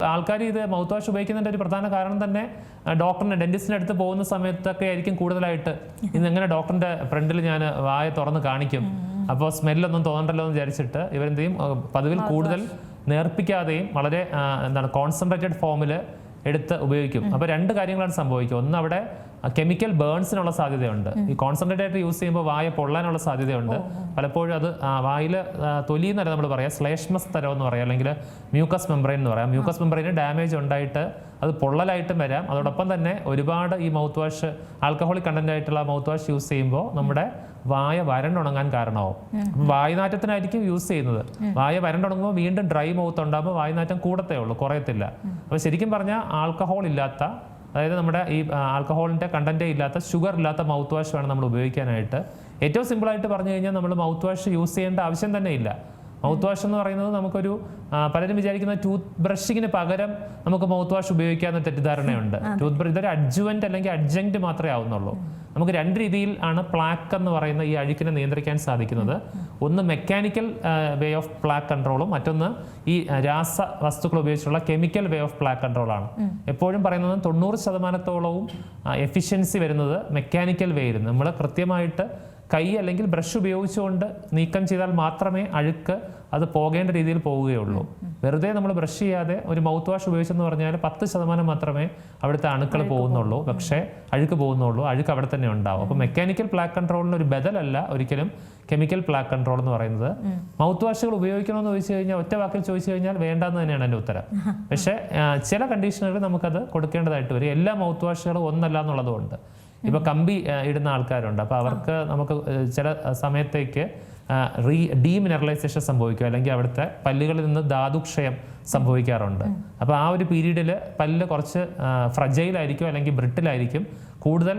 ആൾക്കാർ ഇത് mouth wash ഉപയോഗിക്കുന്നതിൻ്റെ ഒരു പ്രധാന കാരണം തന്നെ ഡോക്ടറിൻ്റെ ഡെന്റിസ്റ്റിൻ്റെ അടുത്ത് പോകുന്ന സമയത്തൊക്കെ ആയിരിക്കും കൂടുതലായിട്ട് ഇന്നെങ്ങനെ ഡോക്ടറിൻ്റെ ഫ്രണ്ടിൽ ഞാൻ വായ തുറന്ന് കാണിക്കും, അപ്പോൾ സ്മെല്ലൊന്നും തോന്നണ്ടല്ലോ എന്ന് വിചാരിച്ചിട്ട് ഇവരെന്ത് ചെയ്യും, പതിവിൽ കൂടുതൽ നേർപ്പിക്കാതെയും വളരെ കോൺസെൻട്രേറ്റഡ് ഫോമിൽ എടുത്ത് ഉപയോഗിക്കും. അപ്പോൾ രണ്ട് കാര്യങ്ങളാണ് സംഭവിക്കുക. ഒന്ന്, അവിടെ കെമിക്കൽ ബേൺസിനുള്ള സാധ്യതയുണ്ട്. ഈ കോൺസെൻട്രേറ്റ് യൂസ് ചെയ്യുമ്പോൾ വായ പൊള്ളാനുള്ള സാധ്യതയുണ്ട്. പലപ്പോഴും അത് വായിൽ തൊലി എന്നല്ല നമ്മൾ പറയാം, ശ്ലേഷ്മസ് തരം എന്ന് പറയാം, അല്ലെങ്കിൽ മ്യൂക്കസ് മെംബ്രെയിൻ എന്ന് പറയാം. മ്യൂക്കസ് മെംബ്രെയിന് ഡാമേജ് ഉണ്ടായിട്ട് അത് പൊള്ളലായിട്ടും വരാം. അതോടൊപ്പം തന്നെ ഒരുപാട് ഈ മൗത്ത് വാഷ് ആൽക്കഹോളിക് കണ്ടന്റ് ആയിട്ടുള്ള മൗത്ത് വാഷ് യൂസ് ചെയ്യുമ്പോൾ നമ്മുടെ വായ വരണ്ടുണങ്ങാൻ കാരണമാവും. വായുനാറ്റത്തിനായിരിക്കും യൂസ് ചെയ്യുന്നത്. വായ വരണ്ടുണങ്ങുമ്പോൾ വീണ്ടും ഡ്രൈ മൗത്ത് ഉണ്ടാകുമ്പോൾ വായുനാറ്റം കൂടത്തേ ഉള്ളൂ, കുറയത്തില്ല. അപ്പോൾ ശരിക്കും പറഞ്ഞാൽ ആൽക്കഹോൾ ഇല്ലാത്ത, അതായത് നമ്മുടെ ഈ ആൽക്കഹോളിൻ്റെ കണ്ടൻറ്റേ ഇല്ലാത്ത, ഷുഗർ ഇല്ലാത്ത മൗത്ത് വാഷ് വേണം നമ്മൾ ഉപയോഗിക്കാനായിട്ട്. ഏറ്റവും സിമ്പിളായിട്ട് പറഞ്ഞു കഴിഞ്ഞാൽ നമ്മൾ മൗത്ത് വാഷ് യൂസ് ചെയ്യേണ്ട ആവശ്യം തന്നെ ഇല്ല. മൗത്ത് വാഷ് എന്ന് പറയുന്നത് നമുക്കൊരു പലരും വിചാരിക്കുന്ന ടൂത്ത് ബ്രഷിങ്ങിന് പകരം നമുക്ക് മൗത്ത് വാഷ് ഉപയോഗിക്കാമെന്ന തെറ്റിദ്ധാരണയുണ്ട്. ടൂത്ത് ബ്രഷ് ഇതൊരു അഡ്ജുവൻ്റ് അല്ലെങ്കിൽ അഡ്ജങ്ക്റ്റ് മാത്രമേ ആവുന്നുള്ളൂ. നമുക്ക് രണ്ട് രീതിയിൽ ആണ് പ്ലാക്ക് എന്ന് പറയുന്ന ഈ അഴുക്കിനെ നിയന്ത്രിക്കാൻ സാധിക്കുന്നത്. ഒന്ന് മെക്കാനിക്കൽ വേ ഓഫ് പ്ലാക്ക് കൺട്രോളും, മറ്റൊന്ന് ഈ രാസ വസ്തുക്കൾ ഉപയോഗിച്ചുള്ള കെമിക്കൽ വേ ഓഫ് പ്ലാക്ക് കൺട്രോളാണ്. എപ്പോഴും പറയുന്നത് 90% എഫിഷ്യൻസി വരുന്നത് മെക്കാനിക്കൽ വേയിൽ നമ്മൾ കൃത്യമായിട്ട് കൈ അല്ലെങ്കിൽ ബ്രഷ് ഉപയോഗിച്ചുകൊണ്ട് നീക്കം ചെയ്താൽ മാത്രമേ അഴുക്ക് അത് പോകേണ്ട രീതിയിൽ പോവുകയുള്ളൂ. വെറുതെ നമ്മൾ ബ്രഷ് ചെയ്യാതെ ഒരു മൗത്ത് വാഷ് ഉപയോഗിച്ചെന്ന് പറഞ്ഞാൽ 10% മാത്രമേ അവിടുത്തെ അണുക്കൾ പോകുന്നുള്ളൂ, പക്ഷേ അഴുക്ക് പോകുന്നുള്ളൂ. അഴുക്ക് അവിടെ തന്നെ ഉണ്ടാവും. അപ്പോൾ മെക്കാനിക്കൽ പ്ലാക്ക് കൺട്രോളിന് ഒരു ബദലല്ല ഒരിക്കലും കെമിക്കൽ പ്ലാക്ക് കൺട്രോൾ എന്ന് പറയുന്നത്. മൗത്ത് വാഷുകൾ ഉപയോഗിക്കണമെന്ന് ചോദിച്ചു കഴിഞ്ഞാൽ, ഒറ്റ വാക്കിൽ ചോദിച്ചു കഴിഞ്ഞാൽ വേണ്ടെന്ന് തന്നെയാണ് എൻ്റെ ഉത്തരം. പക്ഷേ ചില കണ്ടീഷനുകളിൽ നമുക്കത് കൊടുക്കേണ്ടതായിട്ട് വരും. എല്ലാ മൗത്ത് വാഷുകളും ഒന്നല്ല എന്നുള്ളതുകൊണ്ട്. ഇപ്പോൾ കമ്പി ഇടുന്ന ആൾക്കാരുണ്ട്, അപ്പോൾ അവർക്ക് നമുക്ക് ചില സമയത്തേക്ക് ഡീമിനറലൈസേഷൻ സംഭവിക്കും, അല്ലെങ്കിൽ അവിടുത്തെ പല്ലുകളിൽ നിന്ന് ധാതുക്ഷയം സംഭവിക്കാറുണ്ട്. അപ്പോൾ ആ ഒരു പീരീഡിൽ പല്ല് കുറച്ച് ഫ്രജൈലായിരിക്കും അല്ലെങ്കിൽ ബ്രിട്ടിലായിരിക്കും, കൂടുതൽ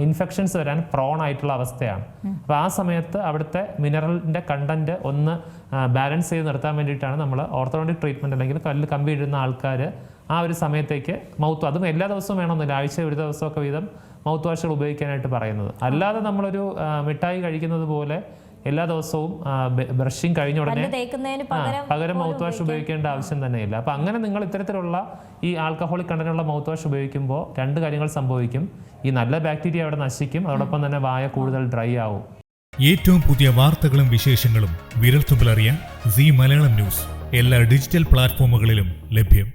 ഇൻഫെക്ഷൻസ് വരാൻ പ്രോൺ ആയിട്ടുള്ള അവസ്ഥയാണ്. അപ്പോൾ ആ സമയത്ത് അവിടുത്തെ മിനറലിൻ്റെ കണ്ടന്റ് ഒന്ന് ബാലൻസ് ചെയ്ത് നിർത്താൻ വേണ്ടിയിട്ടാണ് നമ്മൾ ഓർത്തോഡോണ്ടിക് ട്രീറ്റ്മെൻറ്റ് അല്ലെങ്കിൽ കമ്പി ഇടുന്ന ആൾക്കാർ ആ ഒരു സമയത്തേക്ക് അതും എല്ലാ ദിവസവും വേണമെന്നില്ല, ആഴ്ച ഒരു ദിവസമൊക്കെ വീതം മൗത്ത് വാഷുകൾ ഉപയോഗിക്കാനായിട്ട് പറയുന്നത്. അല്ലാതെ നമ്മളൊരു മിഠായി കഴിക്കുന്നത് പോലെ എല്ലാ ദിവസവും ബ്രഷിങ് കഴിഞ്ഞ ഉടനെ പകരം മൗത്ത് വാഷ് ഉപയോഗിക്കേണ്ട ആവശ്യം തന്നെയില്ല. അപ്പം അങ്ങനെ നിങ്ങൾ ഇത്തരത്തിലുള്ള ഈ ആൽക്കഹോളിക് കണ്ടന്റുള്ള മൗത്ത് വാഷ് ഉപയോഗിക്കുമ്പോൾ രണ്ട് കാര്യങ്ങൾ സംഭവിക്കും. ഈ നല്ല ബാക്ടീരിയ അവിടെ നശിക്കും, അതോടൊപ്പം തന്നെ വായ കൂടുതൽ ഡ്രൈ ആവും. ഏറ്റവും പുതിയ വാർത്തകളും വിശേഷങ്ങളും വിരൽത്തുമ്പിലറിയാൻ സീ മലയാളം ന്യൂസ് എല്ലാ ഡിജിറ്റൽ പ്ലാറ്റ്ഫോമുകളിലും ലഭ്യം.